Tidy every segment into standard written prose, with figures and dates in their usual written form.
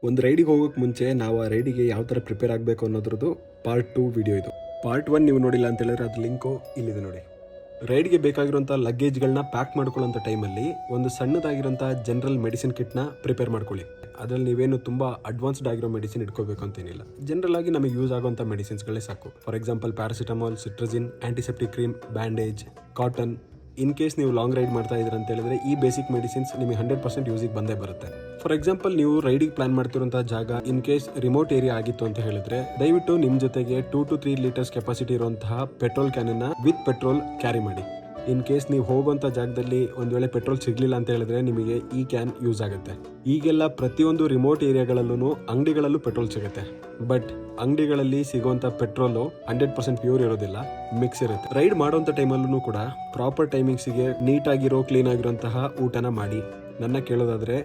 ಒಂದು ರೈಡಿಗೆ ಹೋಗೋಕ್ಕೆ ಮುಂಚೆ ನಾವು ಆ ರೈಡಿಗೆ ಯಾವ ಥರ ಪ್ರಿಪೇರ್ ಆಗಬೇಕು ಅನ್ನೋದ್ರದ್ದು ಪಾರ್ಟ್ 2 ವಿಡಿಯೋ ಇದು. ಪಾರ್ಟ್ 1 ನೀವು ನೋಡಿಲ್ಲ ಅಂತ ಹೇಳಿದ್ರೆ ಅದು ಲಿಂಕು ಇಲ್ಲಿದೆ ನೋಡಿ. ರೈಡ್ಗೆ ಬೇಕಾಗಿರೋಂಥ ಲಗೇಜ್ಗಳನ್ನ ಪ್ಯಾಕ್ ಮಾಡ್ಕೊಳ್ಳೋಂಥ ಟೈಮಲ್ಲಿ ಒಂದು ಸಣ್ಣದಾಗಿರೋಂಥ ಜನರಲ್ ಮೆಡಿಸಿನ್ ಕಿಟ್ನ ಪ್ರಿಪೇರ್ ಮಾಡ್ಕೊಳ್ಳಿ. ಅದರಲ್ಲಿ ನೀವೇನು ತುಂಬ ಅಡ್ವಾನ್ಸ್ಡ್ ಆಗಿರೋ ಮೆಡಿಸಿನ್ ಇಟ್ಕೋಬೇಕು ಅಂತೇನಿಲ್ಲ. ಜನರಲ್ ಆಗಿ ನಮಗೆ ಯೂಸ್ ಆಗೋಂಥ ಮೆಡಿಸಿನ್ಸ್ಗಳೇ ಸಾಕು. For example paracetamol, cetirizine, antiseptic cream, bandage, cotton. In case ನೀವು ಲಾಂಗ್ ರೈಡ್ ಮಾಡ್ತಾ ಇದ್ದೀರ ಅಂತ ಹೇಳಿದ್ರೆ ಈ ಬೇಸಿಕ್ ಮೆಡಿಸಿನ್ಸ್ ನಿಮಗೆ 100% ಯೂಸಿಗೆ ಬಂದೇ ಬರುತ್ತೆ. ಫಾರ್ ಎಕ್ಸಾಂಪಲ್ ನೀವು ರೈಡಿಗೆ ಪ್ಲಾನ್ ಮಾಡ್ತಿರುವಂತಹ ಜಾಗ ಇನ್ ಕೇಸ್ ರಿಮೋಟ್ ಏರಿಯಾ ಆಗಿತ್ತು ಅಂತ ಹೇಳಿದ್ರೆ ದಯವಿಟ್ಟು ನಿಮ್ಮ ಜೊತೆಗೆ 2 to 3 ಲೀಟರ್ಸ್ ಕೆಪಾಸಿಟಿ ಇರುವಂತಹ ಪೆಟ್ರೋಲ್ ಕ್ಯಾನನ್ನ ವಿತ್ ಪೆಟ್ರೋಲ್ ಕ್ಯಾರಿ ಮಾಡಿ. ಇನ್ ಕೇಸ್ ನೀವು ಹೋಗುವಂಥ ಜಾಗದಲ್ಲಿ ಒಂದು ವೇಳೆ ಪೆಟ್ರೋಲ್ ಸಿಗಲಿಲ್ಲ ಅಂತ ಹೇಳಿದ್ರೆ ನಿಮಗೆ ಈ ಕ್ಯಾನ್ ಯೂಸ್ ಆಗುತ್ತೆ. ಈಗೆಲ್ಲ ಪ್ರತಿಯೊಂದು ರಿಮೋಟ್ ಏರಿಯಾಗಳಲ್ಲೂ ಅಂಗಡಿಗಳಲ್ಲೂ ಪೆಟ್ರೋಲ್ ಸಿಗುತ್ತೆ. ಬಟ್ ಅಂಗಡಿಗಳಲ್ಲಿ ಸಿಗುವಂಥ ಪೆಟ್ರೋಲು 100% ಪ್ಯೂರ್ ಇರೋದಿಲ್ಲ, ಮಿಕ್ಸ್ ಇರುತ್ತೆ. ರೈಡ್ ಮಾಡುವಂಥ ಟೈಮಲ್ಲೂ ಕೂಡ ಪ್ರಾಪರ್ ಟೈಮಿಂಗ್ಸಿಗೆ ನೀಟಾಗಿರೋ ಕ್ಲೀನ್ ಆಗಿರೋಂತಹ ಊಟನ ಮಾಡಿ. ನನ್ನ ಕೇಳೋದಾದರೆ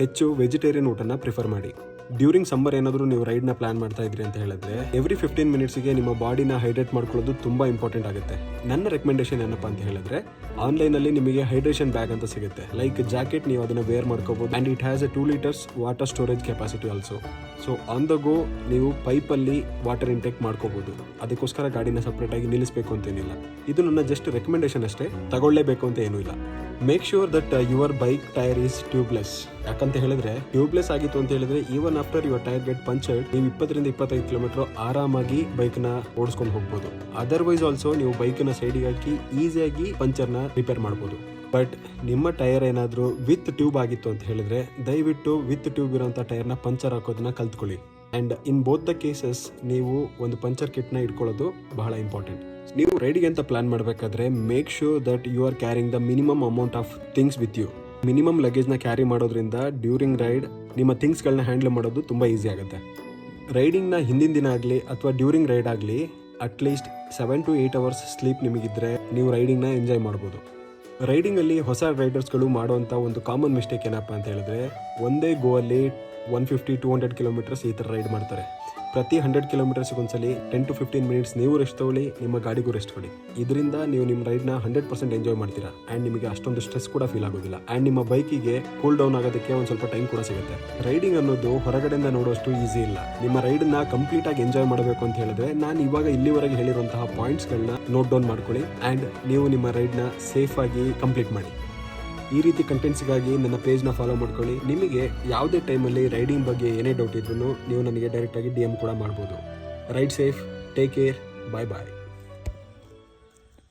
ಹೆಚ್ಚು ವೆಜಿಟೇರಿಯನ್ ಊಟನ ಪ್ರಿಫರ್ ಮಾಡಿ. ಡ್ಯೂರಿಂಗ್ ಸಮ್ಮರ್ ಏನಾದರೂ ನೀವು ರೈಡ್ನ ಪ್ಲಾನ್ ಮಾಡ್ತಾ ಇದ್ರಿ ಅಂತ ಹೇಳಿದ್ರೆ ಎವ್ರಿ 15 ಮಿನಿಟ್ಸ್ಗೆ ನಿಮ್ಮ ಬಾಡಿನ ಹೈಡ್ರೇಟ್ ಮಾಡ್ಕೊಳ್ಳೋದು ತುಂಬ ಇಂಪಾರ್ಟೆಂಟ್ ಆಗುತ್ತೆ. ನನ್ನ ರೆಕಮೆಂಡೇಶನ್ ಏನಪ್ಪ ಅಂತ ಹೇಳಿದ್ರೆ ಆನ್ಲೈನಲ್ಲಿ ನಿಮಗೆ ಹೈಡ್ರೇಷನ್ ಬ್ಯಾಗ್ ಅಂತ ಸಿಗುತ್ತೆ. ಲೈಕ್ ಜಾಕೆಟ್ ನೀವು ಅದನ್ನು ವೇರ್ ಮಾಡ್ಕೋಬಹುದು and it has 2 litres water storage capacity also. So on the go ನೀವು ಪೈಪಲ್ಲಿ ವಾಟರ್ ಇಂಟೇಕ್ ಮಾಡ್ಕೋಬಹುದು. ಅದಕ್ಕೋಸ್ಕರ ಗಾಡಿನ ಸಪ್ರೇಟ್ ಆಗಿ ನಿಲ್ಲಿಸಬೇಕು ಅಂತೇನಿಲ್ಲ. ಇದು ನನ್ನ ಜಸ್ಟ್ ರೆಕಮೆಂಡೇಶನ್ ಅಷ್ಟೇ, ತಗೊಳ್ಳೇಬೇಕು ಅಂತ ಏನೂ ಇಲ್ಲ. Make sure that your bike tyre is tubeless. ಯಾಕಂತ ಹೇಳಿದ್ರೆ ಟ್ಯೂಬ್ಲೆಸ್ ಆಗಿತ್ತು ಅಂತ ಹೇಳಿದ್ರೆ even after your tyre get punctured ನೀವು 20 to 25 ಕಿಲೋಮೀಟರ್ ಆರಾಮಾಗಿ ಬೈಕ್ನ ಓಡಿಸ್ಕೊಂಡು ಹೋಗ್ಬೋದು. ಅದರ್ವೈಸ್ ಆಲ್ಸೋ ನೀವು ಬೈಕ್ನ ಸೈಡಿಗೆ ಹಾಕಿ ಈಸಿಯಾಗಿ ಪಂಚರ್ನ ರಿಪೇರ್ ಮಾಡ್ಬೋದು. ಬಟ್ ನಿಮ್ಮ ಟೈರ್ ಏನಾದರೂ ವಿತ್ ಟ್ಯೂಬ್ ಆಗಿತ್ತು ಅಂತ ಹೇಳಿದ್ರೆ ದಯವಿಟ್ಟು ವಿತ್ ಟ್ಯೂಬ್ ಇರೋಂಥ ಟೈರ್ನ ಪಂಚರ್ ಹಾಕೋದನ್ನ ಕಲ್ತ್ಕೊಳ್ಳಿ. And in both the cases ನೀವು ಒಂದು ಪಂಚರ್ ಕಿಟ್ನ ಇಟ್ಕೊಳ್ಳೋದು ಬಹಳ ಇಂಪಾರ್ಟೆಂಟ್. ನೀವು ರೈಡಿಗೆ ಅಂತ ಪ್ಲಾನ್ ಮಾಡಬೇಕಾದ್ರೆ make sure that you are carrying the minimum amount of things with you. Minimum ಲಗೇಜ್ನ ಕ್ಯಾರಿ ಮಾಡೋದ್ರಿಂದ ಡ್ಯೂರಿಂಗ್ ರೈಡ್ ನಿಮ್ಮ ಥಿಂಗ್ಸ್ಗಳನ್ನ ಹ್ಯಾಂಡಲ್ ಮಾಡೋದು ತುಂಬ ಈಸಿ ಆಗುತ್ತೆ. ರೈಡಿಂಗ್ನ ಹಿಂದಿನ ದಿನ ಆಗಲಿ ಅಥವಾ ಡ್ಯೂರಿಂಗ್ ರೈಡ್ ಆಗಲಿ ಅಟ್ಲೀಸ್ಟ್ 7 to 8 ಅವರ್ಸ್ ಸ್ಲೀಪ್ ನಿಮಗಿದ್ರೆ ನೀವು ರೈಡಿಂಗ್ನ ಎಂಜಾಯ್ ಮಾಡ್ಬೋದು. ರೈಡಿಂಗಲ್ಲಿ ಹೊಸ ರೈಡರ್ಸ್ಗಳು ಮಾಡುವಂಥ ಒಂದು ಕಾಮನ್ ಮಿಸ್ಟೇಕ್ ಏನಪ್ಪ ಅಂತ ಹೇಳಿದ್ರೆ ಒಂದೇ ಗೋ ಅಲ್ಲಿ 150-200 ಕಿಲೋಮೀಟರ್ಸ್ ಈ ಥರ ರೈಡ್ ಮಾಡ್ತಾರೆ. ಪ್ರತಿ 100 ಕಿಲೋಮೀಟರ್ಸ್ಗೆ ಒಂದ್ಸಲಿ 10 to 15 ಮಿನಿಟ್ಸ್ ನೀವು ರೆಸ್ಟ್ ತಗೊಳ್ಳಿ, ನಿಮ್ಮ ಗಾಡಿಗೂ ರೆಸ್ಟ್ ಕೊಡಿ. ಇದರಿಂದ ನೀವು ನಿಮ್ಮ ರೈಡ್ನ 100% ಎಂಜಾಯ್ ಮಾಡ್ತೀರಾ ಆ್ಯಂಡ್ ನಿಮಗೆ ಅಷ್ಟೊಂದು ಸ್ಟ್ರೆಸ್ ಕೂಡ ಫೀಲ್ ಆಗೋದಿಲ್ಲ ಆ್ಯಂಡ್ ನಿಮ್ಮ ಬೈಕಿಗೆ ಕೂಲ್ ಡೌನ್ ಆಗೋದಕ್ಕೆ ಒಂದು ಸ್ವಲ್ಪ ಟೈಮ್ ಕೂಡ ಸಿಗುತ್ತೆ. ರೈಡಿಂಗ್ ಅನ್ನೋದು ಹೊರಗಡೆಯಿಂದ ನೋಡೋಷ್ಟು ಈಸಿ ಇಲ್ಲ. ನಿಮ್ಮ ರೈಡನ್ನ ಕಂಪ್ಲೀಟ್ ಆಗಿ ಎಂಜಾಯ್ ಮಾಡಬೇಕು ಅಂತ ಹೇಳಿದ್ರೆ ನಾನು ಇವಾಗ ಇಲ್ಲಿವರೆಗೆ ಹೇಳಿರುವಂತಹ ಪಾಯಿಂಟ್ಸ್ಗಳನ್ನ ನೋಟ್ ಡೌನ್ ಮಾಡ್ಕೊಳ್ಳಿ ಆ್ಯಂಡ್ ನೀವು ನಿಮ್ಮ ರೈಡ್ನ ಸೇಫ್ ಆಗಿ ಕಂಪ್ಲೀಟ್ ಮಾಡಿ. ಈ ರೀತಿ ಕಂಟೆಂಟ್ಸ್ಗಾಗಿ ನನ್ನ ಪೇಜ್ನ ಫಾಲೋ ಮಾಡ್ಕೊಳ್ಳಿ. ನಿಮಗೆ ಯಾವುದೇ ಟೈಮಲ್ಲಿ ರೈಡಿಂಗ್ ಬಗ್ಗೆ ಏನೇ ಡೌಟ್ ಇದ್ರೂ ನೀವು ನನಗೆ ಡೈರೆಕ್ಟಾಗಿ DM ಕೂಡ ಮಾಡ್ಬೋದು. ರೈಡ್ ಸೇಫ್, ಟೇಕ್ ಕೇರ್, ಬಾಯ್ ಬಾಯ್.